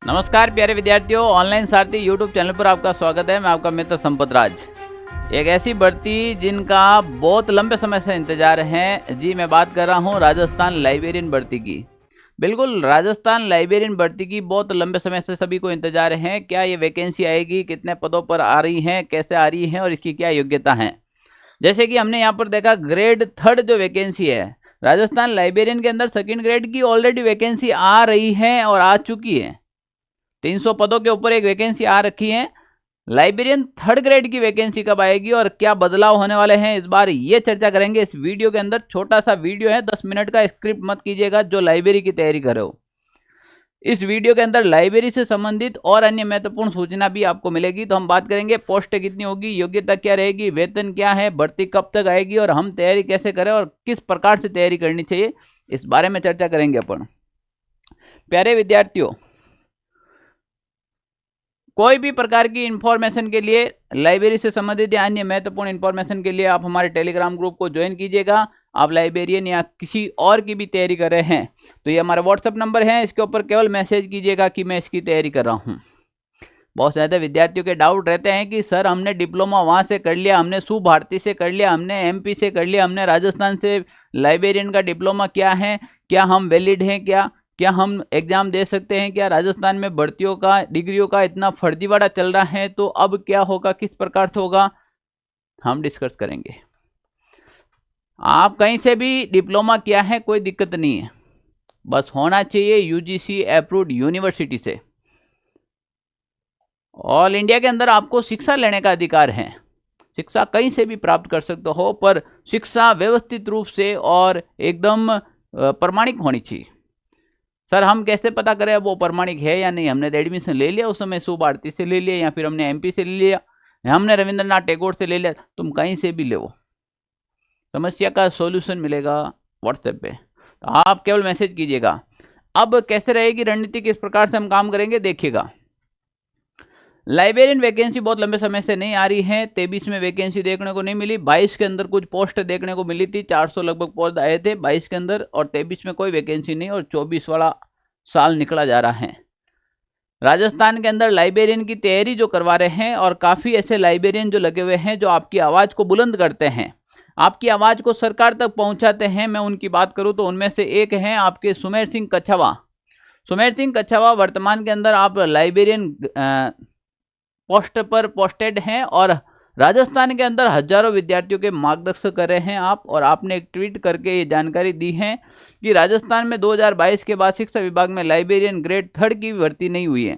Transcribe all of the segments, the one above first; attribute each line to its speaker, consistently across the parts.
Speaker 1: नमस्कार प्यारे विद्यार्थियों, ऑनलाइन सारथी यूट्यूब चैनल पर आपका स्वागत है। मैं आपका मित्र संपत राज। एक ऐसी भर्ती जिनका बहुत लंबे समय से इंतजार है। जी, मैं बात कर रहा हूं राजस्थान लाइब्रेरियन भर्ती की। बिल्कुल, राजस्थान लाइब्रेरियन भर्ती की बहुत लंबे समय से सभी को इंतजार है। क्या ये वैकेंसी आएगी, कितने पदों पर आ रही है, कैसे आ रही है और इसकी क्या योग्यता है। जैसे कि हमने यहाँ पर देखा, ग्रेड 3 जो वैकेंसी है राजस्थान लाइब्रेरियन के अंदर, सेकंड ग्रेड की ऑलरेडी वैकेंसी आ रही है और आ चुकी है। 300 पदों के ऊपर एक वैकेंसी आ रखी है। लाइब्रेरियन 3rd ग्रेड की वैकेंसी कब आएगी और क्या बदलाव होने वाले हैं, इस बार ये चर्चा करेंगे इस वीडियो के अंदर। छोटा सा वीडियो है, 10 मिनट का। स्क्रिप्ट मत कीजिएगा जो लाइब्रेरी की तैयारी कर रहे हो। इस वीडियो के अंदर लाइब्रेरी से संबंधित और अन्य महत्वपूर्ण सूचना भी आपको मिलेगी। तो हम बात करेंगे पोस्ट कितनी होगी, योग्यता क्या रहेगी, वेतन क्या है, भर्ती कब तक आएगी और हम तैयारी कैसे करें और किस प्रकार से तैयारी करनी चाहिए, इस बारे में चर्चा करेंगे अपन। प्यारे विद्यार्थियों, कोई भी प्रकार की इंफॉर्मेशन के लिए, लाइब्रेरी से संबंधित या अन्य महत्वपूर्ण इंफॉर्मेशन के लिए आप हमारे टेलीग्राम ग्रुप को ज्वाइन कीजिएगा। आप लाइब्रेरियन या किसी और की भी तैयारी कर रहे हैं तो ये हमारा व्हाट्सएप नंबर है, इसके ऊपर केवल मैसेज कीजिएगा कि मैं इसकी तैयारी कर रहा हूँ। बहुत ज़्यादा विद्यार्थियों के डाउट रहते हैं कि सर हमने डिप्लोमा वहाँ से कर लिया, हमने सु भारती से कर लिया, हमने एमपी से कर लिया, हमने राजस्थान से लाइब्रेरियन का डिप्लोमा क्या है, क्या हम वैलिड हैं, क्या हम एग्जाम दे सकते हैं, क्या राजस्थान में भर्तियों का, डिग्रियों का इतना फर्जीवाड़ा चल रहा है, तो अब क्या होगा, किस प्रकार से होगा, हम डिस्कस करेंगे। आप कहीं से भी डिप्लोमा किया है, कोई दिक्कत नहीं है, बस होना चाहिए यूजीसी अप्रूव्ड यूनिवर्सिटी से। ऑल इंडिया के अंदर आपको शिक्षा लेने का अधिकार है, शिक्षा कहीं से भी प्राप्त कर सकते हो, पर शिक्षा व्यवस्थित रूप से और एकदम प्रमाणिक होनी चाहिए। सर हम कैसे पता करें वो प्रमाणिक है या नहीं, हमने एडमिशन ले लिया उस समय सु भारती से ले लिया, या फिर हमने एमपी से ले लिया, हमने रविंद्रनाथ टैगोर से ले लिया, तुम कहीं से भी ले, समस्या का सॉल्यूशन मिलेगा व्हाट्सएप पे। तो आप केवल मैसेज कीजिएगा। अब कैसे रहेगी रणनीति, किस प्रकार से हम काम करेंगे, देखिएगा। लाइब्रेरियन वैकेंसी बहुत लंबे समय से नहीं आ रही है। 23 में वैकेंसी देखने को नहीं मिली, 22 के अंदर कुछ पोस्ट देखने को मिली थी, 400 लगभग पोस्ट आए थे 22 के अंदर, और 23 में कोई वैकेंसी नहीं, और 24 वाला साल निकला जा रहा है। राजस्थान के अंदर लाइब्रेरियन की तैयारी जो करवा रहे हैं, और काफ़ी ऐसे लाइब्रेरियन जो लगे हुए हैं जो आपकी आवाज़ को बुलंद करते हैं, आपकी आवाज़ को सरकार तक पहुंचाते हैं। मैं उनकी बात करूं तो उनमें से एक हैं आपके सुमेर सिंह कच्छावा। सुमेर सिंह कच्छावा वर्तमान के अंदर आप लाइब्रेरियन पोस्ट पर पोस्टेड हैं और राजस्थान के अंदर हजारों विद्यार्थियों के मार्गदर्शन कर रहे हैं आप। और आपने एक ट्वीट करके ये जानकारी दी है कि राजस्थान में 2022 के बाद शिक्षा विभाग में लाइब्रेरियन ग्रेड 3 की भर्ती नहीं हुई है।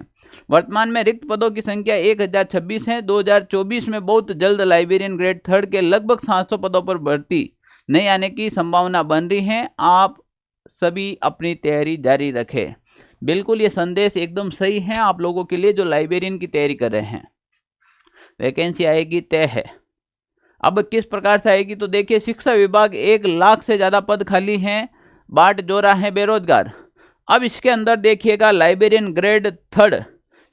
Speaker 1: वर्तमान में रिक्त पदों की संख्या 1026 है। 2024 में बहुत जल्द लाइब्रेरियन ग्रेड 3 के लगभग 700 पदों पर भर्ती नहीं आने की संभावना बन रही है। आप सभी अपनी तैयारी जारी रखें। बिल्कुल ये संदेश एकदम सही है आप लोगों के लिए जो लाइब्रेरियन की तैयारी कर रहे हैं। वैकेंसी आएगी तय है। अब किस प्रकार से आएगी तो देखिए, शिक्षा विभाग 1 लाख से ज़्यादा पद खाली हैं, बाट जोरा है बेरोजगार। अब इसके अंदर देखिएगा, लाइब्रेरियन ग्रेड 3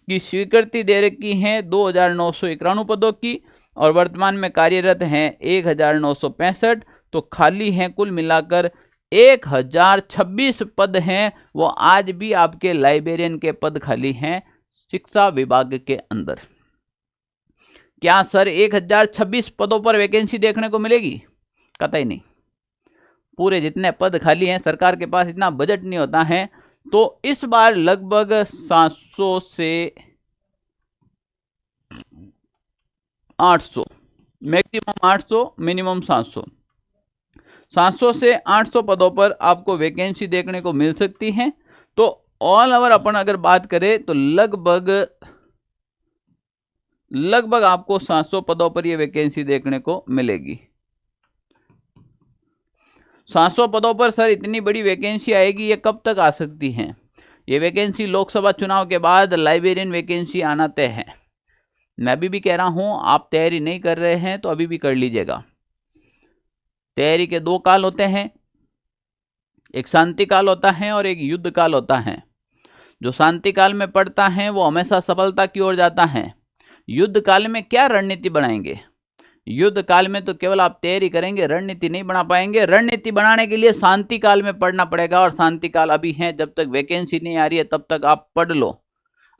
Speaker 1: की स्वीकृति दे रखी है 2991 पदों की, और वर्तमान में कार्यरत हैं 1965। तो खाली हैं कुल मिलाकर 1026 पद हैं, वो आज भी आपके लाइब्रेरियन के पद खाली हैं शिक्षा विभाग के अंदर। क्या सर 1026 पदों पर वैकेंसी देखने को मिलेगी? कतई नहीं। पूरे जितने पद खाली हैं, सरकार के पास इतना बजट नहीं होता है, तो इस बार लगभग 700 से 800, मैक्सिमम 800, मिनिमम 700 से 800 पदों पर आपको वैकेंसी देखने को मिल सकती है। तो ऑल ओवर अपन अगर बात करें तो लगभग आपको 700 पदों पर ये वैकेंसी देखने को मिलेगी। 700 पदों पर सर इतनी बड़ी वैकेंसी आएगी, ये कब तक आ सकती है? ये वैकेंसी लोकसभा चुनाव के बाद लाइब्रेरियन वैकेंसी आना तय है। मैं अभी भी कह रहा हूं, आप तैयारी नहीं कर रहे हैं तो अभी भी कर लीजिएगा। तैयारी के 2 काल होते हैं, एक शांति काल होता है और एक युद्ध काल होता है। जो शांति काल में पड़ता है वो हमेशा सफलता की ओर जाता है। युद्ध काल में क्या रणनीति बनाएंगे? युद्ध काल में तो केवल आप तैयारी करेंगे, रणनीति नहीं बना पाएंगे। रणनीति बनाने के लिए शांति काल में पढ़ना पड़ेगा, और शांति काल अभी है, जब तक वैकेंसी नहीं आ रही है तब तक आप पढ़ लो।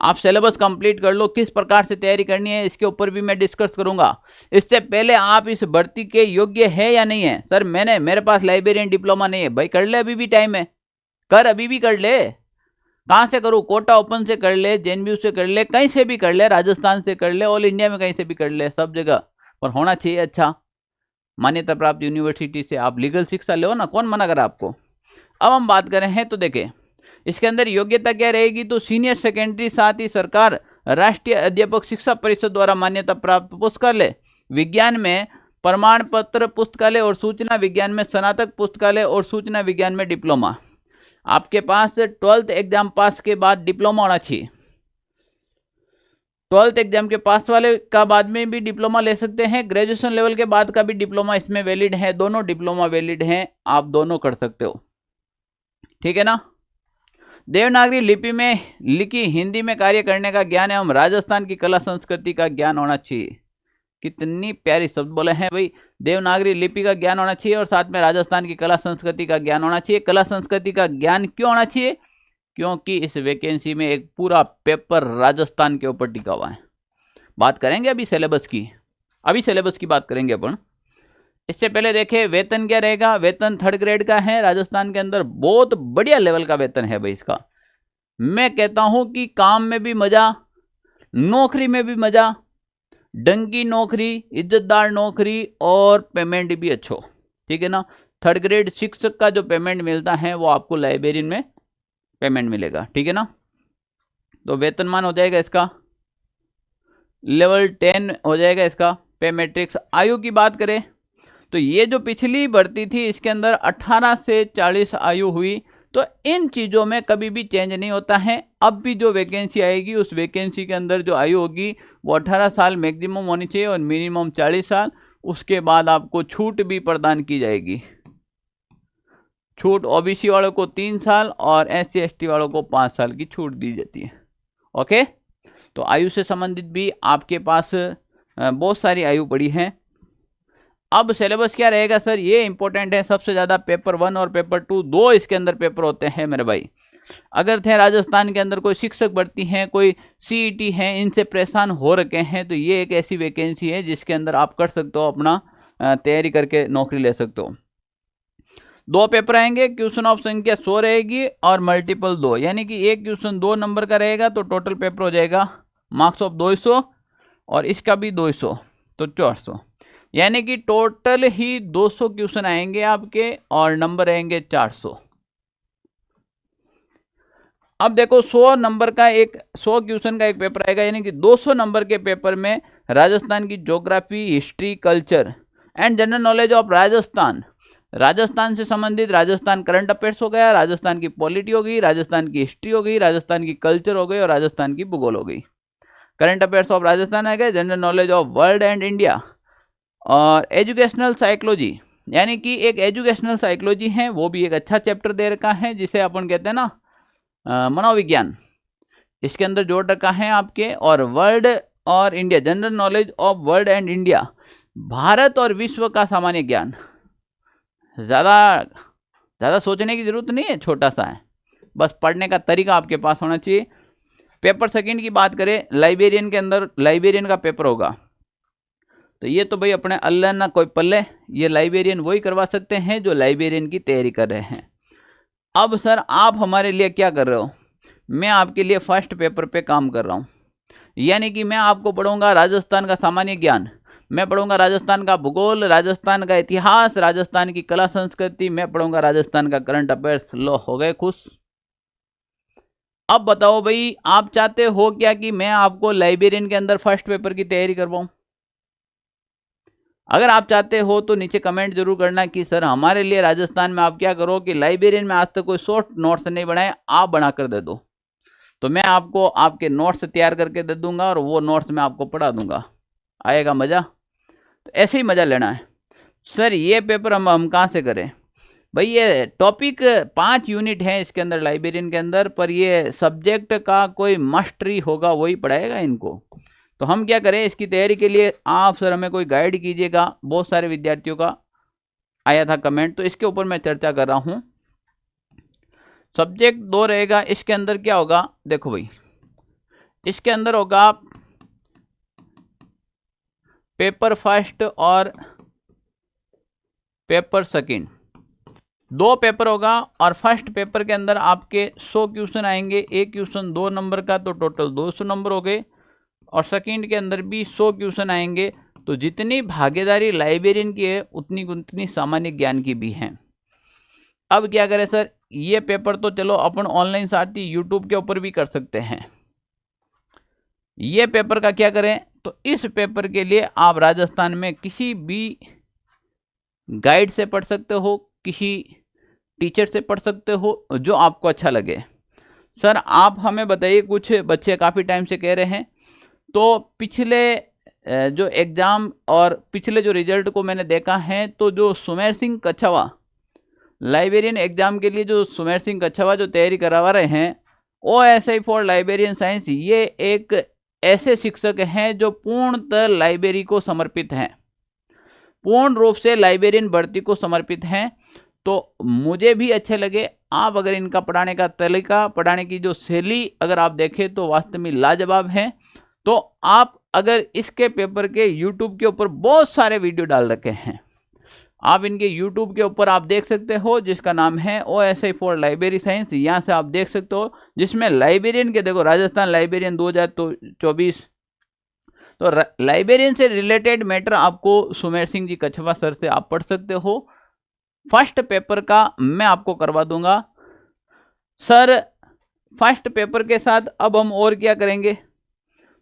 Speaker 1: आप सिलेबस कंप्लीट कर लो, किस प्रकार से तैयारी करनी है इसके ऊपर भी मैं डिस्कस करूंगा। इससे पहले आप इस भर्ती के योग्य है या नहीं है। सर मेरे पास लाइब्रेरियन डिप्लोमा नहीं है, भाई कर ले, अभी भी टाइम है, कर, अभी भी कर ले। कहाँ से करूँ? कोटा ओपन से कर ले, जेएनयू से कर ले, कहीं से भी कर ले, राजस्थान से कर ले, ऑल इंडिया में कहीं से भी कर ले, सब जगह पर होना चाहिए अच्छा मान्यता प्राप्त यूनिवर्सिटी से। आप लीगल शिक्षा लो ना, कौन मना करा आपको। अब हम बात करें हैं तो देखें इसके अंदर योग्यता क्या रहेगी, तो सीनियर सेकेंडरी, साथ ही सरकार राष्ट्रीय अध्यापक शिक्षा परिषद द्वारा मान्यता प्राप्त पुस्तकालय, विज्ञान में प्रमाण पत्र पुस्तकालय और सूचना विज्ञान में स्नातक पुस्तकालय और सूचना विज्ञान में डिप्लोमा। आपके पास 12th एग्जाम पास के बाद डिप्लोमा होना चाहिए। 12th एग्जाम के पास वाले का बाद में भी डिप्लोमा ले सकते हैं, ग्रेजुएशन लेवल के बाद का भी डिप्लोमा इसमें वैलिड है, दोनों डिप्लोमा वैलिड हैं, आप दोनों कर सकते हो, ठीक है ना। देवनागरी लिपि में लिखी हिंदी में कार्य करने का ज्ञान एवं राजस्थान की कला संस्कृति का ज्ञान होना चाहिए। कितनी प्यारी शब्द बोले हैं भाई, देवनागरी लिपि का ज्ञान होना चाहिए और साथ में राजस्थान की कला संस्कृति का ज्ञान होना चाहिए। कला संस्कृति का ज्ञान क्यों होना चाहिए? क्योंकि इस वैकेंसी में एक पूरा पेपर राजस्थान के ऊपर टिका हुआ है। बात करेंगे अभी सिलेबस की, बात करेंगे अपन। इससे पहले देखें वेतन क्या रहेगा। वेतन 3rd ग्रेड का है राजस्थान के अंदर, बहुत बढ़िया लेवल का वेतन है भाई इसका। मैं कहता हूं कि काम में भी मजा, नौकरी में भी मजा, डंकी नौकरी, इज्जतदार नौकरी और पेमेंट भी अच्छो, ठीक है ना। 3rd ग्रेड शिक्षक का जो पेमेंट मिलता है वो आपको लाइब्रेरियन में पेमेंट मिलेगा, ठीक है ना। तो वेतनमान हो जाएगा इसका लेवल 10 हो जाएगा इसका। पे मैट्रिक्स। आयु की बात करें तो ये जो पिछली भर्ती थी इसके अंदर 18 से 40 आयु हुई, तो इन चीज़ों में कभी भी चेंज नहीं होता है। अब भी जो वैकेंसी आएगी उस वैकेंसी के अंदर जो आयु होगी वो 18 साल मैक्सिमम होनी चाहिए और मिनिमम 40 साल। उसके बाद आपको छूट भी प्रदान की जाएगी। छूट ओबीसी वालों को 3 साल और SC ST वालों को 5 साल की छूट दी जाती है। ओके, तो आयु से संबंधित भी आपके पास बहुत सारी आयु पड़ी है। अब सिलेबस क्या रहेगा सर, ये इंपॉर्टेंट है सबसे ज़्यादा। पेपर 1 और पेपर 2 दो इसके अंदर पेपर होते हैं मेरे भाई। अगर थे राजस्थान के अंदर कोई शिक्षक भर्ती हैं, कोई CET हैं, इनसे परेशान हो रखे हैं, तो ये एक ऐसी वैकेंसी है जिसके अंदर आप कर सकते हो, अपना तैयारी करके नौकरी ले सकते हो। 2 पेपर आएंगे, क्वेश्चन ऑफ संख्या 100 रहेगी और मल्टीपल 2, यानी कि एक क्वेश्चन 2 नंबर का रहेगा, तो टोटल पेपर हो जाएगा मार्क्स ऑफ 200 और इसका भी 200, तो 400, यानी कि टोटल ही 200 क्वेश्चन आएंगे आपके और नंबर आएंगे 400। अब देखो 100 नंबर का 100 क्वेश्चन का एक पेपर आएगा, यानी कि 200 नंबर के पेपर में राजस्थान की geography, history, culture and general knowledge of Rajasthan से संबंधित राजस्थान करंट अफेयर्स हो गया, राजस्थान की पॉलिटी हो गई, राजस्थान की हिस्ट्री हो गई, राजस्थान की कल्चर हो गई और राजस्थान की भूगोल हो गई। करंट अफेयर्स ऑफ राजस्थान आ गए, general knowledge of world and India और एजुकेशनल साइकोलॉजी, यानी कि एक एजुकेशनल साइकोलॉजी है, वो भी एक अच्छा चैप्टर दे रखा है जिसे अपन कहते हैं ना मनोविज्ञान, इसके अंदर जोड़ रखा है आपके। और वर्ल्ड और India, general knowledge of world and India, Bharat और विश्व का सामान्य ज्ञान। ज़्यादा सोचने की जरूरत नहीं है, छोटा सा है, बस पढ़ने का तरीका आपके पास होना चाहिए। पेपर 2 की बात करें, लाइब्रेरियन के अंदर लाइब्रेरियन का पेपर होगा, तो ये तो भाई अपने अल्लाह ना कोई पल्ले, ये लाइब्रेरियन वही करवा सकते हैं जो लाइब्रेरियन की तैयारी कर रहे हैं। अब सर आप हमारे लिए क्या कर रहे हो, मैं आपके लिए फर्स्ट पेपर पे काम कर रहा हूँ, यानी कि मैं आपको पढ़ूंगा राजस्थान का सामान्य ज्ञान, मैं पढ़ूंगा राजस्थान का भूगोल, राजस्थान का इतिहास, राजस्थान की कला संस्कृति, मैं पढ़ूंगा राजस्थान का करंट अफेयर्स। लो हो गए खुश। अब बताओ भाई आप चाहते हो क्या कि मैं आपको लाइब्रेरियन के अंदर फर्स्ट पेपर की तैयारी करवाऊं? अगर आप चाहते हो तो नीचे कमेंट जरूर करना कि सर हमारे लिए राजस्थान में आप क्या करो कि लाइब्रेरियन में आज तक कोई शॉर्ट नोट्स नहीं बनाए, आप बनाकर दे दो, तो मैं आपको आपके नोट्स तैयार करके दे दूंगा और वो नोट्स मैं आपको पढ़ा दूंगा। आएगा मज़ा? तो ऐसे ही मज़ा लेना है। सर ये पेपर हम कहाँ से करें भाई? ये टॉपिक 5 यूनिट है इसके अंदर लाइब्रेरियन के अंदर, पर ये सब्जेक्ट का कोई मास्टरी होगा वही पढ़ाएगा इनको। तो हम क्या करें इसकी तैयारी के लिए, आप सर हमें कोई गाइड कीजिएगा। बहुत सारे विद्यार्थियों का आया था कमेंट, तो इसके ऊपर मैं चर्चा कर रहा हूँ। सब्जेक्ट 2 रहेगा, इसके अंदर क्या होगा देखो भाई, इसके अंदर होगा पेपर फर्स्ट और पेपर सेकंड, 2 पेपर होगा। और फर्स्ट पेपर के अंदर आपके 100 क्वेश्चन आएंगे, एक क्वेश्चन 2 नंबर का, तो टोटल 200 नंबर हो गए। और सेकंड के अंदर भी 100 क्वेश्चन आएंगे। तो जितनी भागीदारी लाइब्रेरियन की है उतनी सामान्य ज्ञान की भी है। अब क्या करें सर, ये पेपर तो चलो अपन ऑनलाइन साथ ही यूट्यूब के ऊपर भी कर सकते हैं। ये पेपर का क्या करें, तो इस पेपर के लिए आप राजस्थान में किसी भी गाइड से पढ़ सकते हो, किसी टीचर से पढ़ सकते हो, जो आपको अच्छा लगे। सर आप हमें बताइए, कुछ बच्चे काफ़ी टाइम से कह रहे हैं, तो पिछले जो एग्ज़ाम और पिछले जो रिजल्ट को मैंने देखा है, तो जो सुमेर सिंह कछावा लाइब्रेरियन एग्जाम के लिए जो सुमेर सिंह कछावा जो तैयारी करवा रहे हैं, OSI फॉर लाइब्रेरियन साइंस, ये एक ऐसे शिक्षक हैं जो पूर्णतः लाइब्रेरी को समर्पित हैं, पूर्ण रूप से लाइब्रेरियन भर्ती को समर्पित हैं। तो मुझे भी अच्छे लगे। आप अगर इनका पढ़ाने का तरीका, पढ़ाने की जो शैली अगर आप देखें तो वास्तव में लाजवाब है। तो आप अगर इसके पेपर के YouTube के ऊपर बहुत सारे वीडियो डाल रखे हैं, आप इनके YouTube के ऊपर आप देख सकते हो, जिसका नाम है OSI फॉर लाइब्रेरी साइंस। यहाँ से आप देख सकते हो, जिसमें लाइब्रेरियन के देखो, राजस्थान लाइब्रेरियन 2024, तो लाइब्रेरियन से रिलेटेड मैटर आपको सुमेर सिंह जी कछावा सर से आप पढ़ सकते हो। फर्स्ट पेपर का मैं आपको करवा दूंगा सर। फर्स्ट पेपर के साथ अब हम और क्या करेंगे,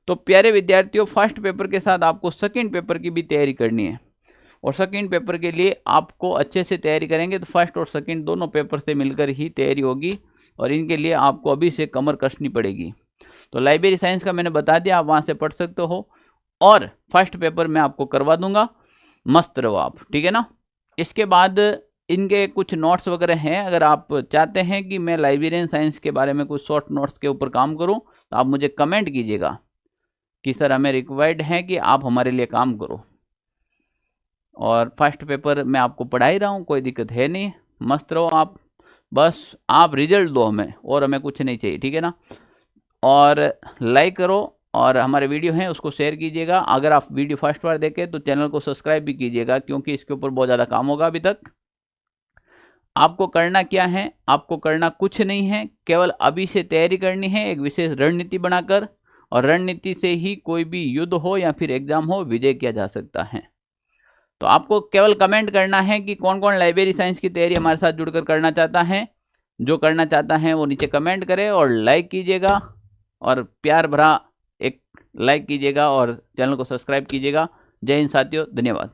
Speaker 1: तो प्यारे विद्यार्थियों, फर्स्ट पेपर के साथ आपको सेकंड पेपर की भी तैयारी करनी है। और सेकंड पेपर के लिए आपको अच्छे से तैयारी करेंगे तो फर्स्ट और सेकंड दोनों पेपर से मिलकर ही तैयारी होगी, और इनके लिए आपको अभी से कमर कसनी पड़ेगी। तो लाइब्रेरी साइंस का मैंने बता दिया, आप वहाँ से पढ़ सकते हो, और फर्स्ट पेपर मैं आपको करवा दूंगा। मस्त रहो आप, ठीक है ना। इसके बाद इनके कुछ नोट्स वगैरह हैं, अगर आप चाहते हैं कि मैं लाइब्रेरियन साइंस के बारे में कुछ शॉर्ट नोट्स के ऊपर काम करूं, तो आप मुझे कमेंट कीजिएगा कि सर हमें रिक्वायर्ड है कि आप हमारे लिए काम करो। और फर्स्ट पेपर मैं आपको पढ़ा ही रहा हूँ, कोई दिक्कत है नहीं। मस्त रहो आप, बस आप रिजल्ट दो हमें, और हमें कुछ नहीं चाहिए, ठीक है ना। और लाइक करो, और हमारे वीडियो हैं उसको शेयर कीजिएगा। अगर आप वीडियो फर्स्ट बार देखें तो चैनल को सब्सक्राइब भी कीजिएगा, क्योंकि इसके ऊपर बहुत ज़्यादा काम होगा अभी तक। आपको करना क्या है, आपको करना कुछ नहीं है, केवल अभी से तैयारी करनी है एक विशेष रणनीति बनाकर, और रणनीति से ही कोई भी युद्ध हो या फिर एग्जाम हो, विजय किया जा सकता है। तो आपको केवल कमेंट करना है कि कौन कौन लाइब्रेरी साइंस की तैयारी हमारे साथ जुड़कर करना चाहता है। जो करना चाहता है वो नीचे कमेंट करे, और लाइक कीजिएगा, और प्यार भरा एक लाइक कीजिएगा, और चैनल को सब्सक्राइब कीजिएगा। जय हिंद साथियों, धन्यवाद।